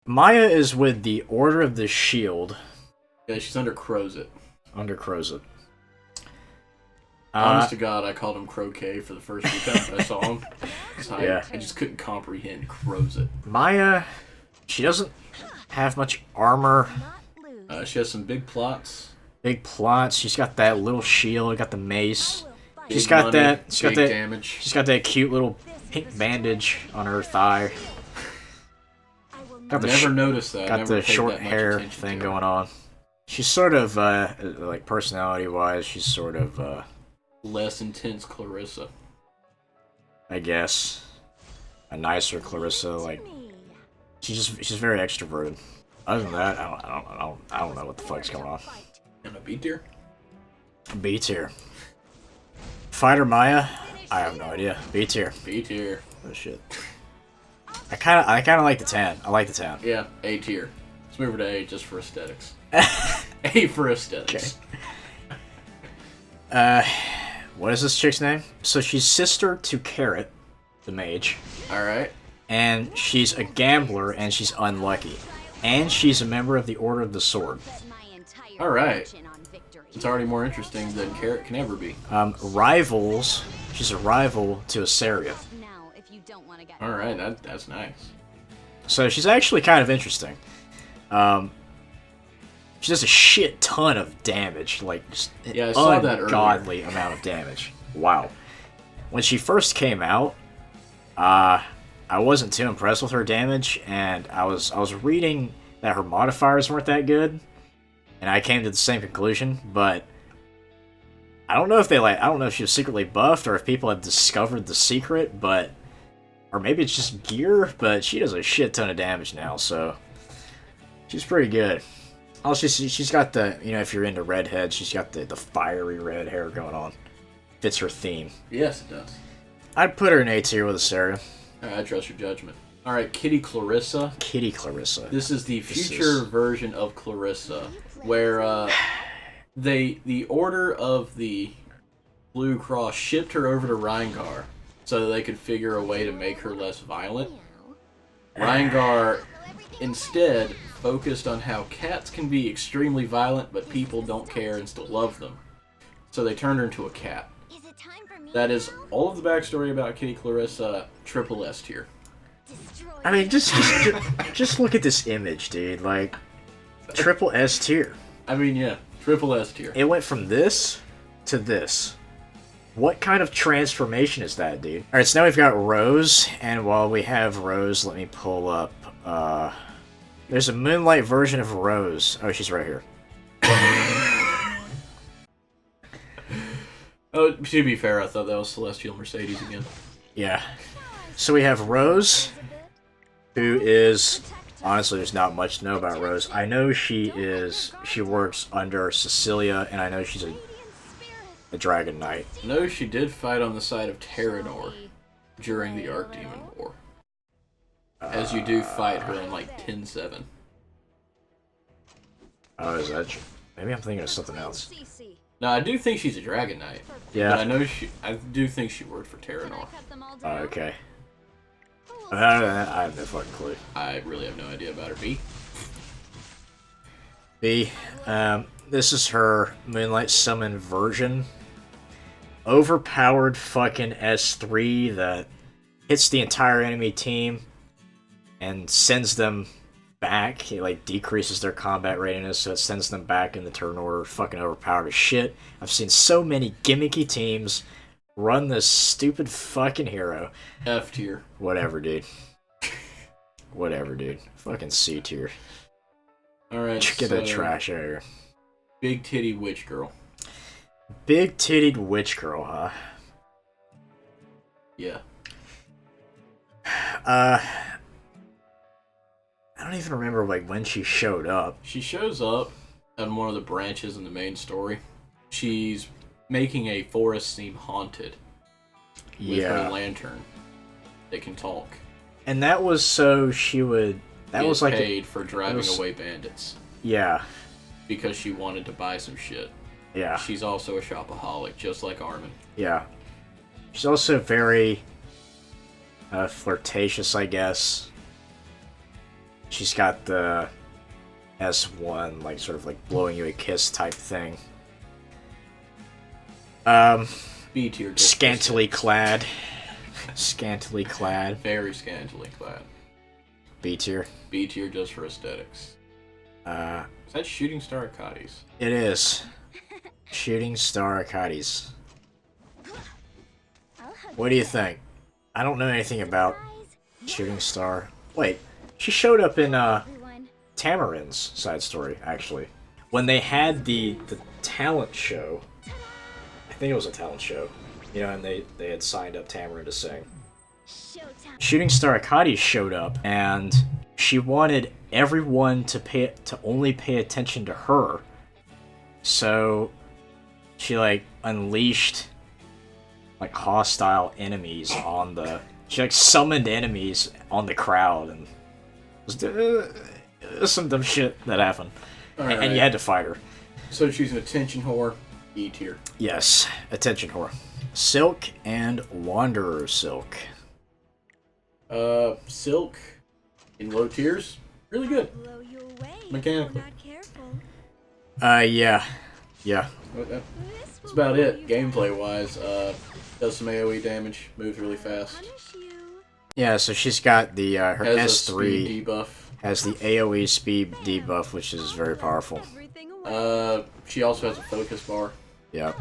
Maya is with the Order of the Shield. Yeah, she's under Crozet. Under Crozet. Honest to God, I called him Croquet for the first few times I saw him. I just couldn't comprehend Crozet. Maya, she doesn't have much armor. She has some big plots. Big plots. She's got that little shield. Got the mace. She's Big got money, that. She's got big that damage. She's got that cute little pink bandage on her thigh. Got the Never noticed that. Got Never the paid short that much hair attention thing to going on. She's sort of like personality-wise, she's sort of less intense Clarissa. I guess a nicer Clarissa. Like she's very extroverted. Other than that, I don't know what the fuck's going on. And a B tier. B tier. Fighter Maya, I have no idea. B tier. B tier. Oh shit. I kind of like the tan. I like the tan. Yeah, A tier. Let's move her to A just for aesthetics. A for aesthetics. Okay. What is this chick's name? So she's sister to Carrot, the mage. Alright. And she's a gambler, and she's unlucky. And she's a member of the Order of the Sword. Alright. It's already more interesting than Carrot can ever be. Rivals. She's a rival to Asaria. Alright, that's nice. So she's actually kind of interesting. She does a shit ton of damage, like just yeah, I saw that earlier. Ungodly amount of damage. Wow. When she first came out, I wasn't too impressed with her damage, and I was reading that her modifiers weren't that good, and I came to the same conclusion. But I don't know if I don't know if she was secretly buffed or if people have discovered the secret, or maybe it's just gear. But she does a shit ton of damage now, so she's pretty good. Also, she's got the, if you're into redheads, she's got the fiery red hair going on. Fits her theme. Yes, it does. I'd put her in A tier with Asaria. I trust your judgment. Alright, Kitty Clarissa. Kitty Clarissa. This is the future version of Clarissa, where the Order of the Blue Cross shipped her over to Reingar so that they could figure a way to make her less violent. Reingar instead focused on how cats can be extremely violent, but people don't care and still love them. So they turned her into a cat. That is all of the backstory about Kitty Clarissa, triple S tier. I mean, just look at this image, dude. Like, triple S tier. I mean, yeah, triple S tier. It went from this to this. What kind of transformation is that, dude? Alright, so now we've got Rose, and while we have Rose, let me pull up, there's a Moonlight version of Rose. Oh, she's right here. Oh, to be fair, I thought that was Celestial Mercedes again. Yeah. So we have Rose, who is... Honestly, there's not much to know about Rose. I know she works under Cecilia, and I know she's a Dragon Knight. No, she did fight on the side of Terranor during the Archdemon War. As you do fight her in, like, 10-7. Oh, is that true? Maybe I'm thinking of something else. No, I do think she's a Dragon Knight. Yeah. But I do think she worked for Terranor. Oh, okay. I have no fucking clue. I really have no idea about her. B? B. This is her Moonlight Summon version. Overpowered fucking S3 that hits the entire enemy team and sends them back. It, like, decreases their combat readiness, so it sends them back in the turn order. Fucking overpowered as shit. I've seen so many gimmicky teams run this stupid fucking hero. F tier. Whatever, dude. Whatever, dude. Fucking C tier. Alright, Get that trash out of here. Big titty witch girl. Big tittied witch girl, huh? Yeah. I don't even remember, like, when she showed up. She shows up on one of the branches in the main story. She's making a forest seem haunted with her lantern that can talk. And that was so she would... That was like paid for driving away bandits. Yeah. Because she wanted to buy some shit. Yeah. She's also a shopaholic, just like Armin. Yeah. She's also very flirtatious, I guess. She's got the S1, like sort of like blowing you a kiss type thing. B tier. Scantily clad. Scantily clad. Very scantily clad. B tier. B tier just for aesthetics. Is that Shooting Star Akades? It is. Shooting Star Akades. What do you think? I don't know anything about Shooting Star. Wait, she showed up in Tamarin's side story, actually. When they had the talent show, I think it was a talent show, you know, and they had signed up Tamarin to sing. Shooting Star Akades showed up, and she wanted everyone to only pay attention to her. So she like unleashed like hostile enemies on the. She like summoned enemies on the crowd, and it was some dumb shit that happened. And you had to fight her. So she's an attention whore. E tier. Yes, attention whore. Silk and Wanderer Silk. Silk in low tiers, really good. Mechanically. Yeah. That's about it. Gameplay wise, does some AoE damage, moves really fast. Yeah, so she's got the her Has a S3 speed debuff. has the AoE speed debuff, which is very powerful. She also has a focus bar, Yep.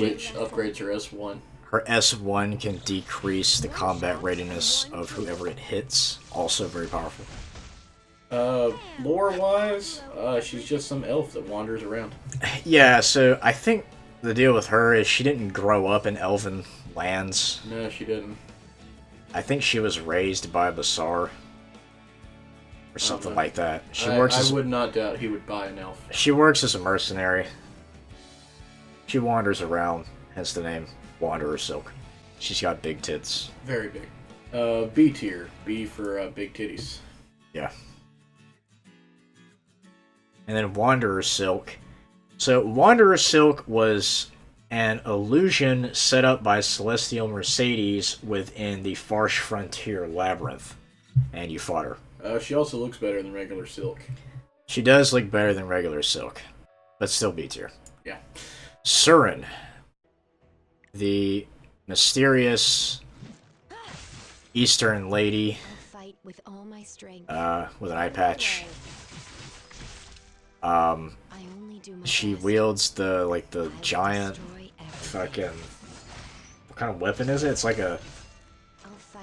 which upgrades her S1. Her S1 can decrease the combat readiness of whoever it hits. Also very powerful. Lore-wise, she's just some elf that wanders around. Yeah, so I think the deal with her is she didn't grow up in elven lands. No, she didn't. I think she was raised by Basar. Or something like that. I would not doubt he would buy an elf. She works as a mercenary. She wanders around, hence the name Wanderer Silk. She's got big tits. Very big. B tier. B for big titties. Yeah. And then Wanderer Silk. So Wanderer Silk was an illusion set up by Celestial Mercedes within the Farsh Frontier Labyrinth. And you fought her. She also looks better than regular Silk. She does look better than regular Silk. But still B tier. Yeah. Surin. The mysterious Eastern lady with an eye patch. She wields the giant fucking, what kind of weapon is it? It's like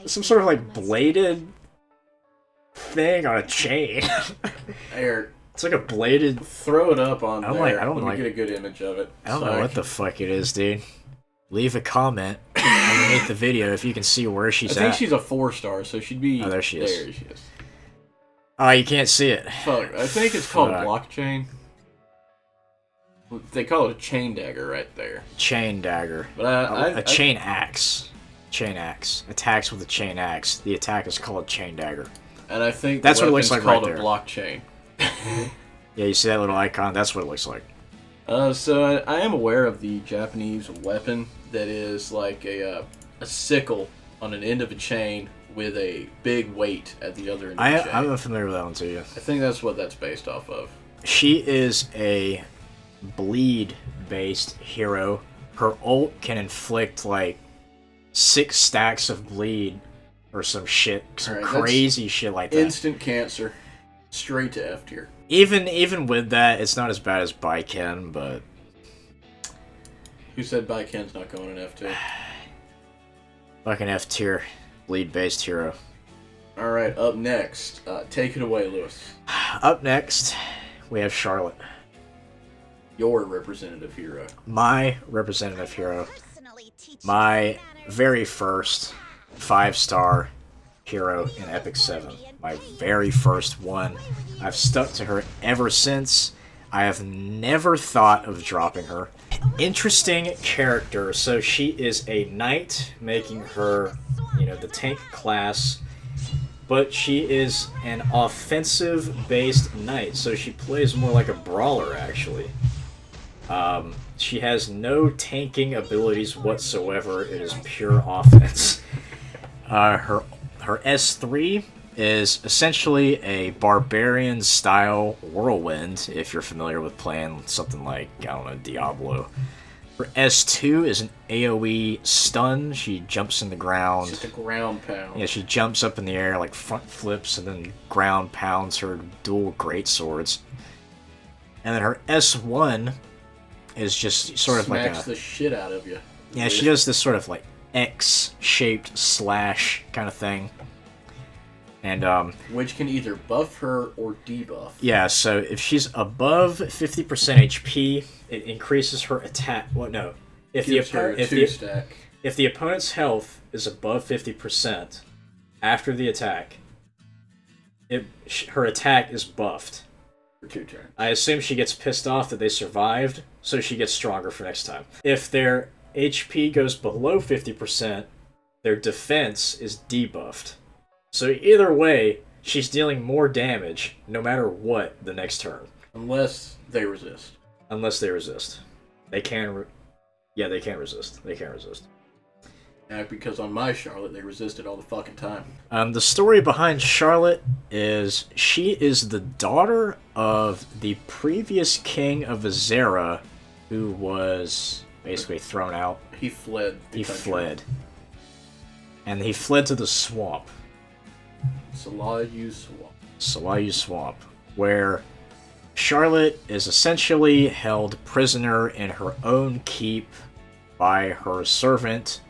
some sort of like bladed thing on a chain. Eric, it's like a bladed. Throw it up on there. Let me get a good image of it. I don't know what the fuck it is, dude. Leave a comment underneath the video if you can see where she's at. I think she's a 4-star, so she'd be. Oh, there she is. There she is. Oh, you can't see it. Fuck, I think it's called blockchain. They call it a chain dagger right there. Chain dagger. But a chain axe. Chain axe. Attacks with a chain axe. The attack is called chain dagger. And I think that's what it looks like called right a there. blockchain. Yeah, you see that little icon? That's what it looks like. So I am aware of the Japanese weapon that is like a sickle on an end of a chain with a big weight at the other end of the chain. I'm familiar with that one too, yeah. I think that's what that's based off of. She is a bleed-based hero. Her ult can inflict like 6 stacks of bleed or some shit, some crazy shit like that. Instant cancer, straight to F tier. Even with that, it's not as bad as Baiken, but who said Baiken's not going in F tier? Fucking F tier, bleed-based hero. All right, up next, take it away, Lewis. Up next, we have Charlotte. Your representative hero. My representative hero. My very first 5-star hero in Epic 7. My very first one. I've stuck to her ever since. I have never thought of dropping her. Interesting character. So she is a knight, making her, the tank class. But she is an offensive-based knight, so she plays more like a brawler, actually. She has no tanking abilities whatsoever. It is pure offense. Her S3 is essentially a barbarian-style whirlwind, if you're familiar with playing something like, I don't know, Diablo. Her S2 is an AoE stun. She jumps in the ground. Just a ground pound. Yeah, she jumps up in the air, like front flips, and then ground pounds her dual greatswords. And then her S1 is just sort of like smacks the shit out of you. Yeah, she does this sort of like X-shaped slash kind of thing. And which can either buff her or debuff. Yeah, so if she's above 50% HP, it increases her attack. Well, no. If the opponent's health is above 50% after the attack, her attack is buffed. For 2 turns. I assume she gets pissed off that they survived, so she gets stronger for next time. If their HP goes below 50%, their defense is debuffed. So either way, she's dealing more damage no matter what the next turn. Unless they resist. Unless they resist. They can they can't resist. They can't resist. Because on my Charlotte, they resisted all the fucking time. The story behind Charlotte is she is the daughter of the previous king of Azera, who was basically thrown out. He fled. He fled. And he fled to the swamp. Salayu Swamp, where Charlotte is essentially held prisoner in her own keep by her servant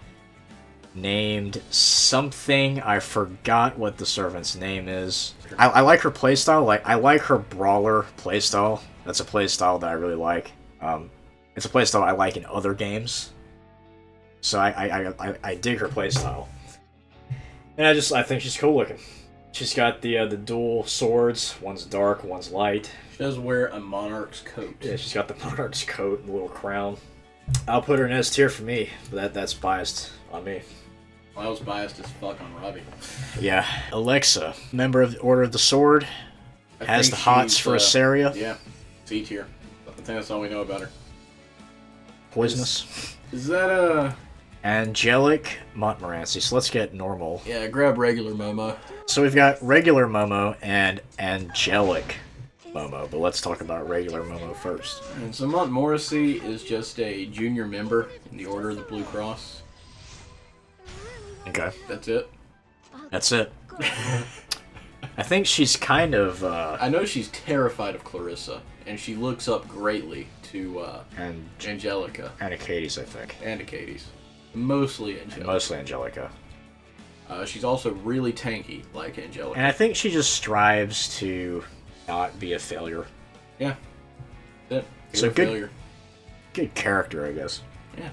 named something. I forgot what the servant's name is. I like her playstyle. I like her brawler playstyle. That's a playstyle that I really like. It's a playstyle I like in other games. So I dig her playstyle. And I think she's cool looking. She's got the dual swords. One's dark, one's light. She does wear a monarch's coat. Yeah, she's got the monarch's coat and the little crown. I'll put her in S tier for me, but that's biased on me. Well, I was biased as fuck on Robbie. Yeah. Alexa, member of the Order of the Sword, has the hots for Asaria. Yeah, C tier. I think that's all we know about her. Poisonous. Is that Angelic Montmorency. So let's get normal. Yeah, grab regular Momo. So we've got regular Momo and angelic Momo, but let's talk about regular Momo first. And so Montmorency is just a junior member in the Order of the Blue Cross. Okay. That's it. That's it. I think she's kind of... I know she's terrified of Clarissa, and she looks up greatly to Angelica. And Acades, I think. And Acades. Mostly Angelica. She's also really tanky, like Angelica. And I think she just strives to not be a failure. Yeah. That's it. So good, failure. Good character, I guess. Yeah.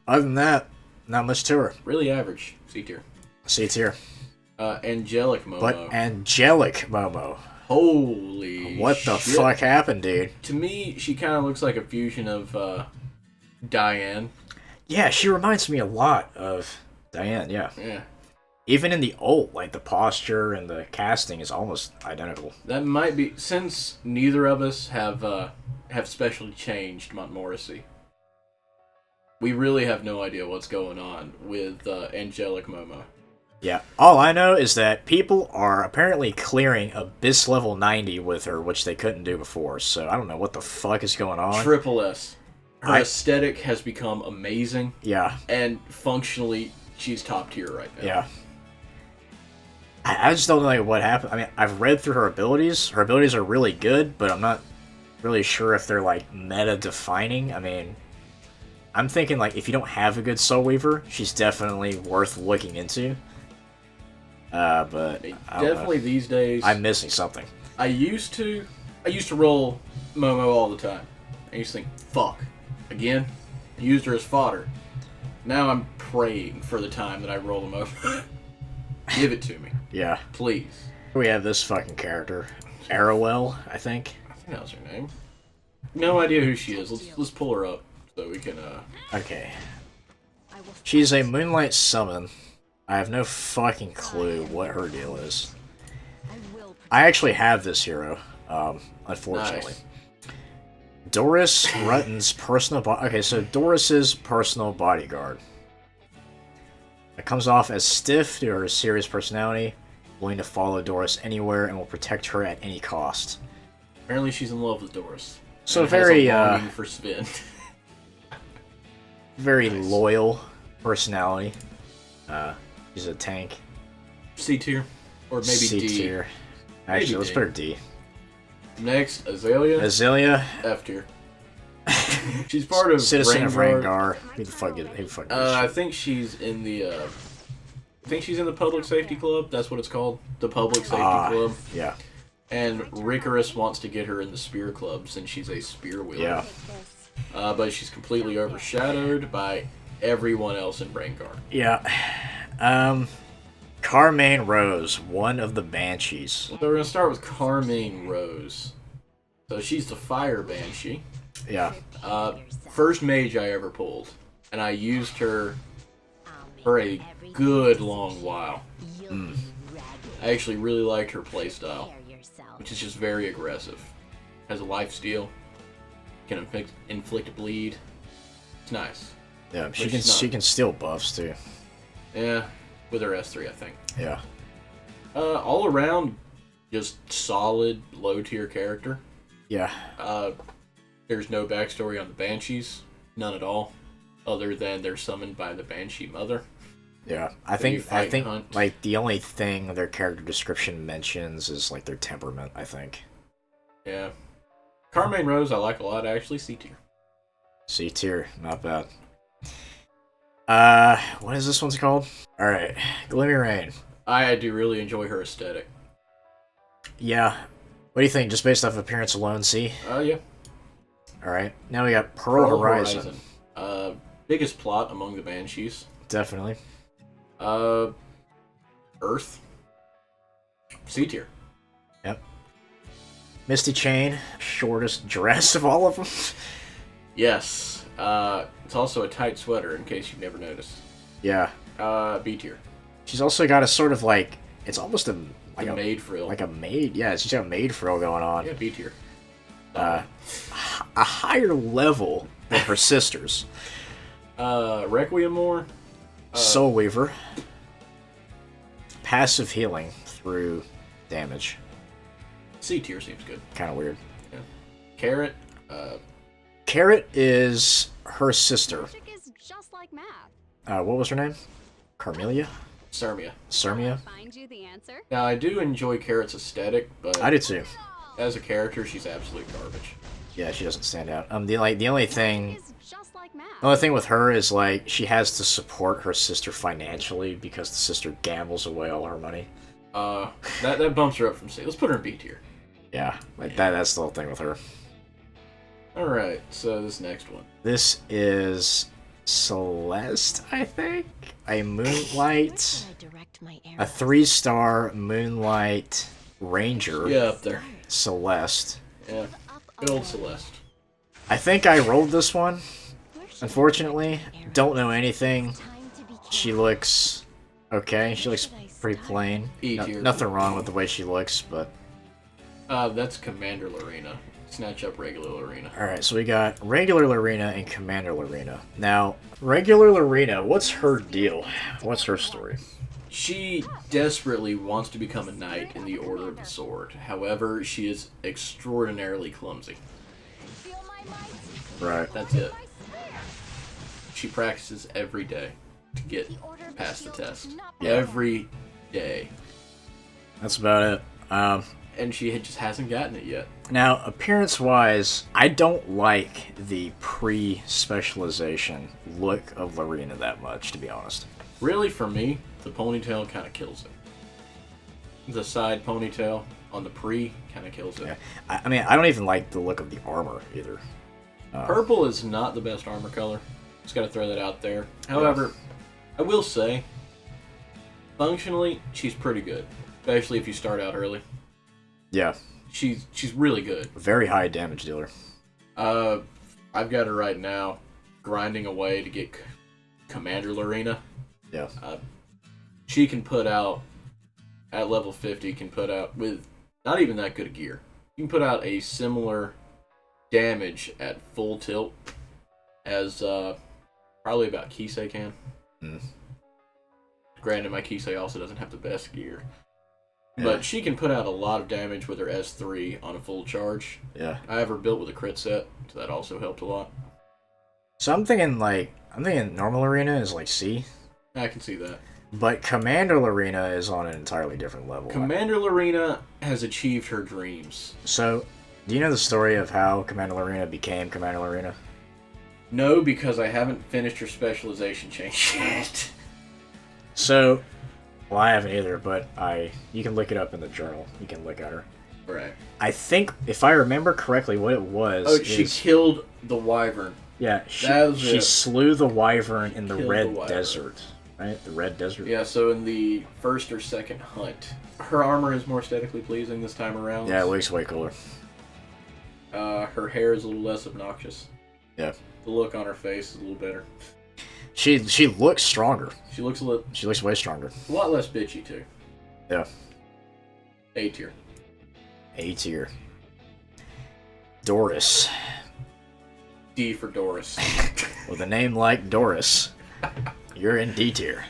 Other than that, not much to her. Really average. C tier. C tier. Angelic Momo. But angelic Momo. Holy What the fuck happened, dude? To me, she kind of looks like a fusion of Diane. Yeah, she reminds me a lot of Diane, yeah. Yeah. Even in the ult, like the posture and the casting is almost identical. That might be, since neither of us have specially changed Montmorency. We really have no idea what's going on with Angelic Momo. Yeah, all I know is that people are apparently clearing Abyss level 90 with her, which they couldn't do before, so I don't know what the fuck is going on. Triple S. Her aesthetic has become amazing. Yeah. And functionally, she's top tier right now. Yeah. I just don't know what happened. I mean, I've read through her abilities. Her abilities are really good, but I'm not really sure if they're, like, meta-defining. I mean, I'm thinking, like, if you don't have a good Soul Weaver, she's definitely worth looking into. But definitely these days, I'm missing something. I used to roll Momo all the time. I used to think, fuck, again, I used her as fodder. Now I'm praying for the time that I roll a Momo. Give it to me. Yeah. Please. We have this fucking character, Arrowell, I think. I think that was her name. No idea who she is. Let's pull her up so we can. Okay. She's a Moonlight Summon. I have no fucking clue what her deal is. I actually have this hero, unfortunately. Nice. Doris Rutten's personal okay, so Doris's personal bodyguard. It comes off as stiff due to her serious personality, willing to follow Doris anywhere, and will protect her at any cost. Apparently she's in love with Doris. So and very, has a longing for Spin. very Nice. loyal personality. She's a tank. C tier. Or maybe C D. tier. Actually, Maybe let's D. put her D. Next, Azalea. Azalea, F tier. She's part of citizen of Rangar. Rangar. Who the fuck is? Who the fuck is I she? think she's in the. I think she's in the Public Safety Club. That's what it's called, the Public Safety Club. Yeah. And Ricarus wants to get her in the Spear Club since she's a spear wielder. Yeah. But she's completely overshadowed by everyone else in Rangar. Yeah. Carmine Rose, one of the Banshees. So we're gonna start with Carmine Rose. So she's the Fire Banshee. Yeah. First mage I ever pulled, and I used her for a good long while. I actually really liked her playstyle, which is just very aggressive. Has a lifesteal, can inflict a bleed. It's nice. Yeah. But she's not. She can steal buffs too. Yeah, with her S3, I think. Yeah. All around, just solid low tier character. Yeah. There's no backstory on the Banshees, none at all, other than they're summoned by the Banshee Mother. Yeah. I you think fight and hunt. like the only thing their character description mentions is like their temperament, I think. Yeah. Carmine Rose I like a lot, actually. C tier. C tier, not bad. What is this one's called? Alright. Glimmy Rain. I do really enjoy her aesthetic. Yeah. What do you think? Just based off appearance alone, C? Yeah. Alright. Now we got Pearl Horizon. Biggest plot among the Banshees. Definitely. Earth. C tier. Yep. Misty Chain, shortest dress of all of them. Yes. It's also a tight sweater, in case you've never noticed. Yeah. B tier. She's also got a sort of like, it's almost a like The a maid frill. like a maid. Yeah, she's got a maid frill going on. Yeah, B tier. A higher level than her sisters. Requiem more. Soul Weaver. Passive healing through damage. C tier seems good. Kind of weird. Yeah. Carrot. Carrot is her sister. Logic is just like math. What was her name? Carmelia? Sarmia. Sermia? Find you the answer? Now, I do enjoy Carrot's aesthetic, but I do too. as a character, she's absolute garbage. Yeah, she doesn't stand out. The only thing Is just like math. The only thing with her is, like, she has to support her sister financially because the sister gambles away all her money. That bumps her up from C. Let's put her in B tier. Yeah, like that's the whole thing with her. Alright, so this next one. This is Celeste, I think? A Moonlight, a 3-star Moonlight Ranger. Yeah, up there. Celeste. Yeah. Good old Celeste. I think I rolled this one, unfortunately. Don't know anything. She looks okay. She looks pretty plain. E tier. Nothing wrong with the way she looks, but... That's Commander Lorena. Snatch up regular Lorena. Alright, so we got regular Lorena and Commander Lorena. Now, regular Lorena, what's her deal? What's her story? She desperately wants to become a knight in the Order of the Sword. However, she is extraordinarily clumsy. Right. That's it. She practices every day to get past the test. Yeah. Every day. That's about it. And she just hasn't gotten it yet. Now, appearance-wise, I don't like the pre-specialization look of Lorena that much, to be honest. Really, for me, the ponytail kind of kills it. The side ponytail on the pre kind of kills it. Yeah. I mean, I don't even like the look of the armor, either. Purple is not the best armor color. Just gotta throw that out there. However, I will say, functionally, she's pretty good. Especially if you start out early. Yeah. She's really good. Very high damage dealer. I've got her right now, grinding away to get Commander Lorena. Yeah. She can put out, at level 50, can put out, with not even that good a gear, you can put out a similar damage at full tilt as probably about Kisei can. Granted, my Kisei also doesn't have the best gear. Yeah. But she can put out a lot of damage with her S3 on a full charge. Yeah. I have her built with a crit set, so that also helped a lot. So I'm thinking normal arena is like C. I can see that. But Commander Arena is on an entirely different level. Commander Lorena has achieved her dreams. So, do you know the story of how Commander Arena became Commander Arena? No, because I haven't finished her specialization change yet. So, well, I haven't either, but you can look it up in the journal. You can look at her. Right. I think, if I remember correctly, what it was. Oh, she killed the wyvern. Yeah, she slew the wyvern in the Red Desert. Right? The Red Desert. Yeah, so in the first or second hunt, her armor is more aesthetically pleasing this time around. Yeah, it looks way cooler. Her hair is a little less obnoxious. Yeah. The look on her face is a little better. She looks stronger. She looks way stronger. A lot less bitchy too. Yeah. A tier. A tier. Doris. D for Doris. With a name like Doris, you're in D tier.